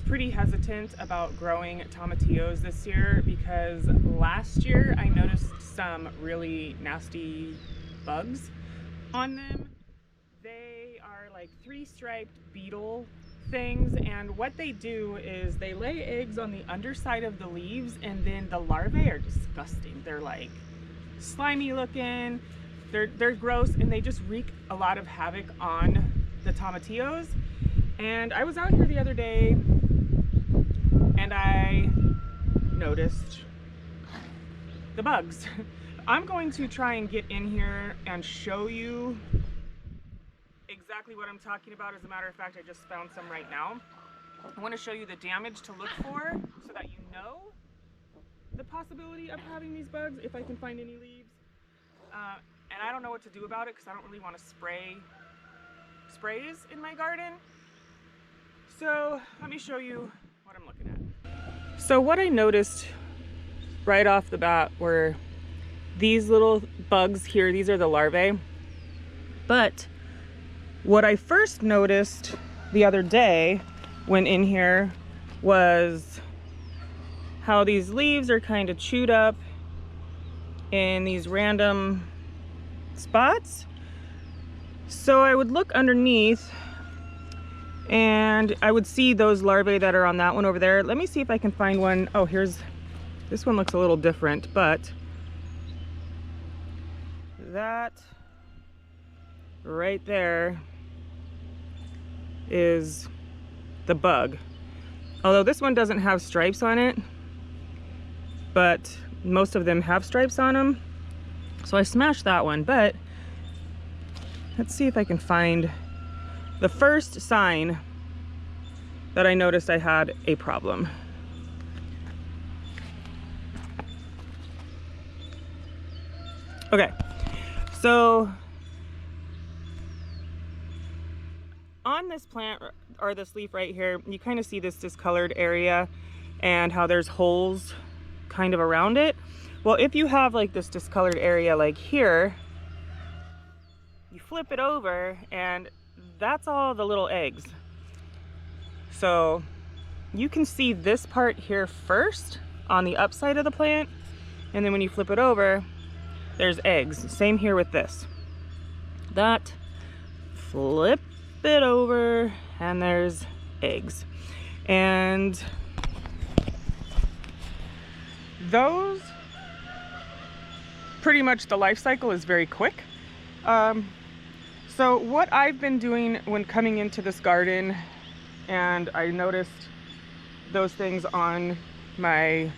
pretty hesitant about growing tomatillos this year because last year I noticed some really nasty bugs on them. They are like three-striped beetle things, and what they do is they lay eggs on the underside of the leaves, and then the larvae are disgusting. They're like slimy looking, they're gross, and they just wreak a lot of havoc on the tomatillos. And I was out here the other day and I noticed the bugs. I'm going to try and get in here and show you exactly what I'm talking about. As a matter of fact, I just found some right now. I want to show you the damage to look for so that you know the possibility of having these bugs if I can find any leaves. And I don't know what to do about it because I don't really want to spray sprays in my garden. So let me show you what I'm looking at. So what I noticed right off the bat were these little bugs here. These are the larvae. But what I first noticed the other day when in here was how these leaves are kind of chewed up in these random spots. So I would look underneath and I would see those larvae that are on that one over there. Let me see if I can find one. Oh, this one looks a little different, but that right there is the bug. Although this one doesn't have stripes on it, but most of them have stripes on them. So I smashed that one, but let's see if I can find the first sign that I noticed I had a problem. Okay, so on this plant or this leaf right here, you kind of see this discolored area and how there's holes kind of around it. Well, if you have like this discolored area like here, you flip it over and that's all the little eggs. So you can see this part here first on the upside of the plant, and then when you flip it over, there's eggs. Same here with this. That, flip it over, and there's eggs. And those, pretty much the life cycle is very quick. So what I've been doing when coming into this garden, and I noticed those things on my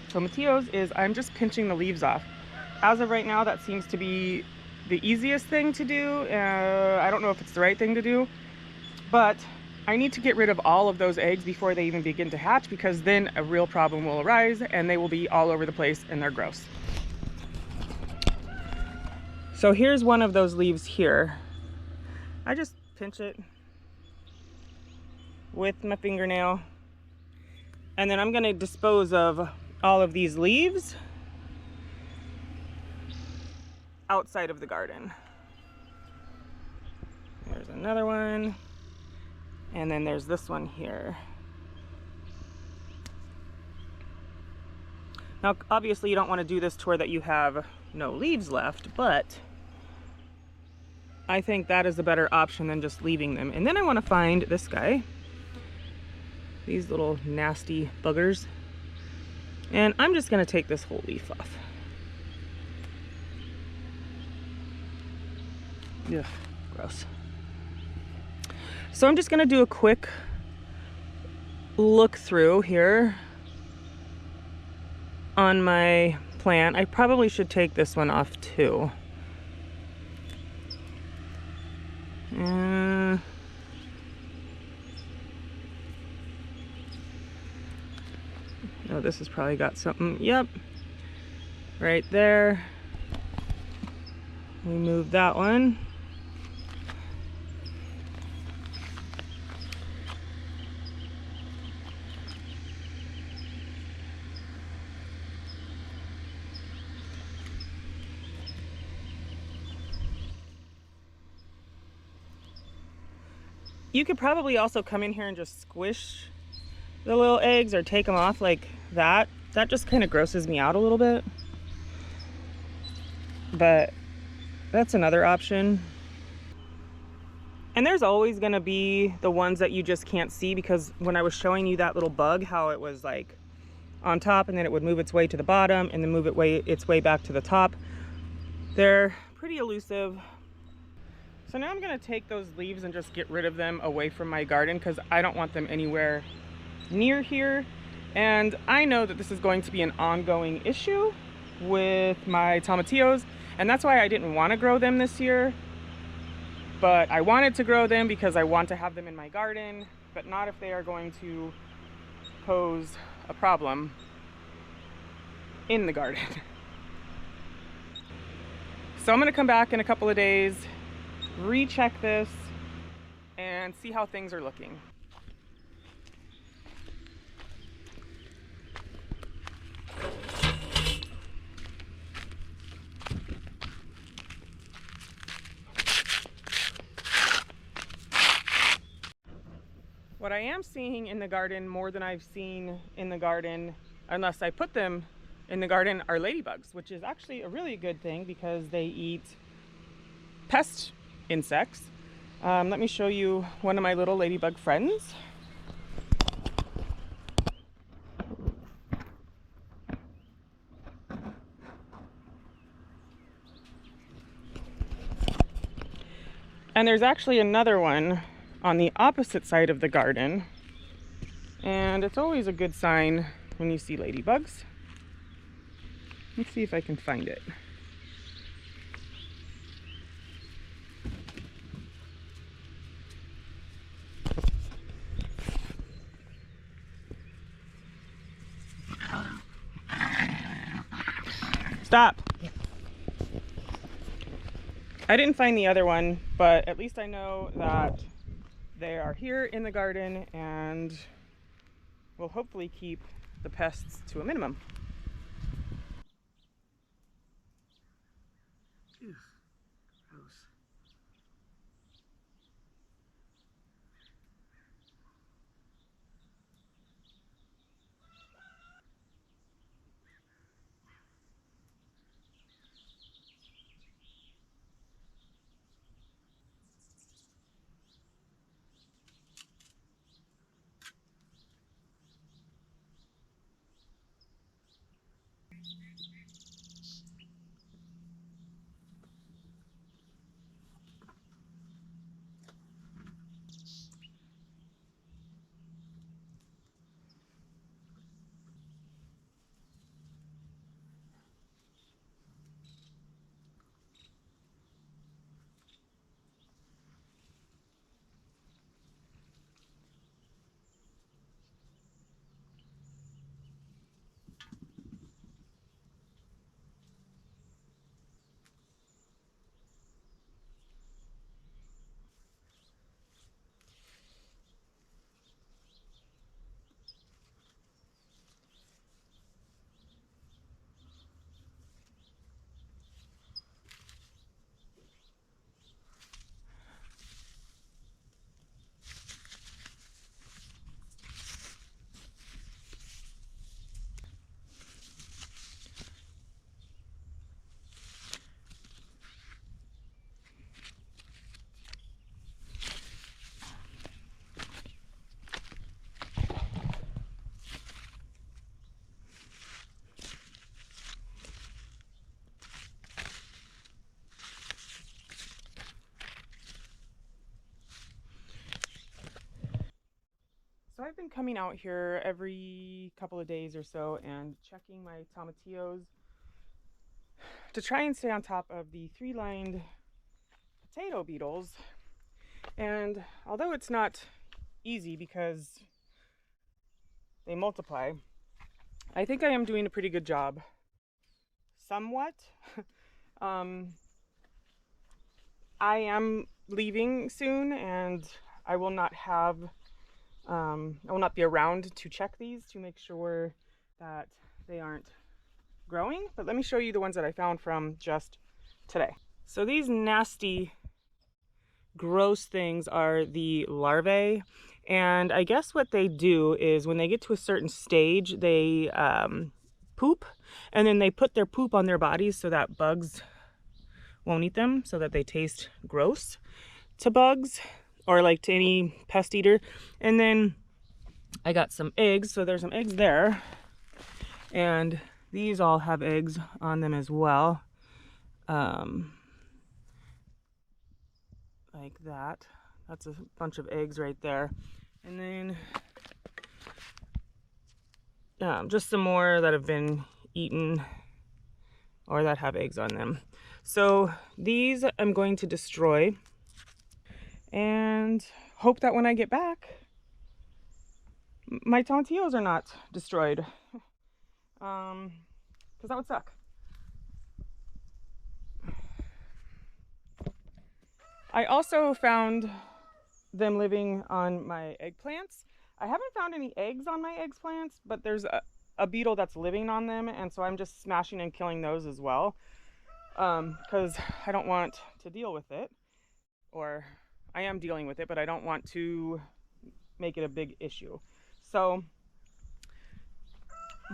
tomatillos, is I'm just pinching the leaves off. As of right now, that seems to be the easiest thing to do. I don't know if it's the right thing to do, but I need to get rid of all of those eggs before they even begin to hatch, because then a real problem will arise and they will be all over the place and they're gross. So here's one of those leaves here. I just pinch it with my fingernail, and then I'm going to dispose of all of these leaves outside of the garden. There's another one, and then there's this one here. Now obviously you don't want to do this to where that you have no leaves left, but I think that is a better option than just leaving them. And then I want to find this guy, these little nasty buggers, and I'm just going to take this whole leaf off. Ugh, gross. So I'm just going to do a quick look through here on my plant. I probably should take this one off too. Oh, this has probably got something. Yep, right there. Remove that one. You could probably also come in here and just squish the little eggs or take them off like that. That just kind of grosses me out a little bit. But that's another option. And there's always gonna be the ones that you just can't see, because when I was showing you that little bug, how it was like on top and then it would move its way to the bottom and then move its way back to the top. They're pretty elusive. So now I'm gonna take those leaves and just get rid of them away from my garden because I don't want them anywhere near here. And I know that this is going to be an ongoing issue with my tomatillos, and that's why I didn't want to grow them this year. But I wanted to grow them because I want to have them in my garden, but not if they are going to pose a problem in the garden. So I'm gonna come back in a couple of days, recheck this, and see how things are looking. What I am seeing in the garden more than I've seen in the garden, unless I put them in the garden, are ladybugs, which is actually a really good thing because they eat pest insects. Let me show you one of my little ladybug friends. And there's actually another one on the opposite side of the garden. And it's always a good sign when you see ladybugs. Let's see if I can find it. Stop! I didn't find the other one, but at least I know that they are here in the garden and will hopefully keep the pests to a minimum. Ew, gross. So I've been coming out here every couple of days or so and checking my tomatillos to try and stay on top of the three-lined potato beetles. And although it's not easy because they multiply, I think I am doing a pretty good job. Somewhat. I am leaving soon and I will not be around to check these to make sure that they aren't growing. But let me show you the ones that I found from just today. So these nasty, gross things are the larvae, And I guess what they do is when they get to a certain stage, they poop, and then they put their poop on their bodies so that bugs won't eat them, so that they taste gross to bugs or like to any pest eater. And then I got some eggs, so there's some eggs there, and these all have eggs on them as well, like that. That's a bunch of eggs right there. And then just some more that have been eaten or that have eggs on them. So these I'm going to destroy and hope that when I get back, my tomatillos are not destroyed, because that would suck. I also found them living on my eggplants. I haven't found any eggs on my eggplants, but there's a beetle that's living on them, and so I'm just smashing and killing those as well, because I don't want to deal with it, or I am dealing with it, but I don't want to make it a big issue. So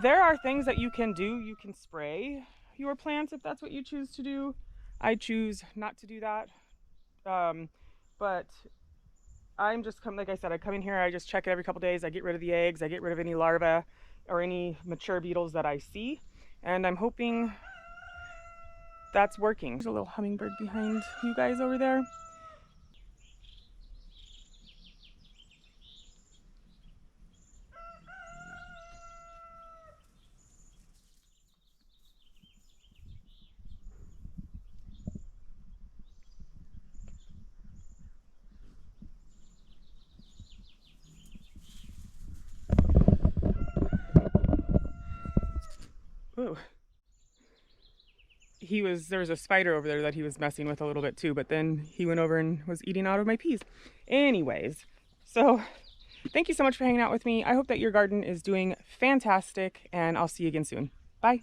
there are things that you can do. You can spray your plants if that's what you choose to do. I choose not to do that, but I'm just like I said, I come in here, I just check it every couple days. I get rid of the eggs, I get rid of any larvae or any mature beetles that I see, and I'm hoping that's working. There's a little hummingbird behind you guys over there. Ooh. There was a spider over there that he was messing with a little bit too, but then he went over and was eating out of my peas. Anyways, so thank you so much for hanging out with me. I hope that your garden is doing fantastic, and I'll see you again soon. Bye.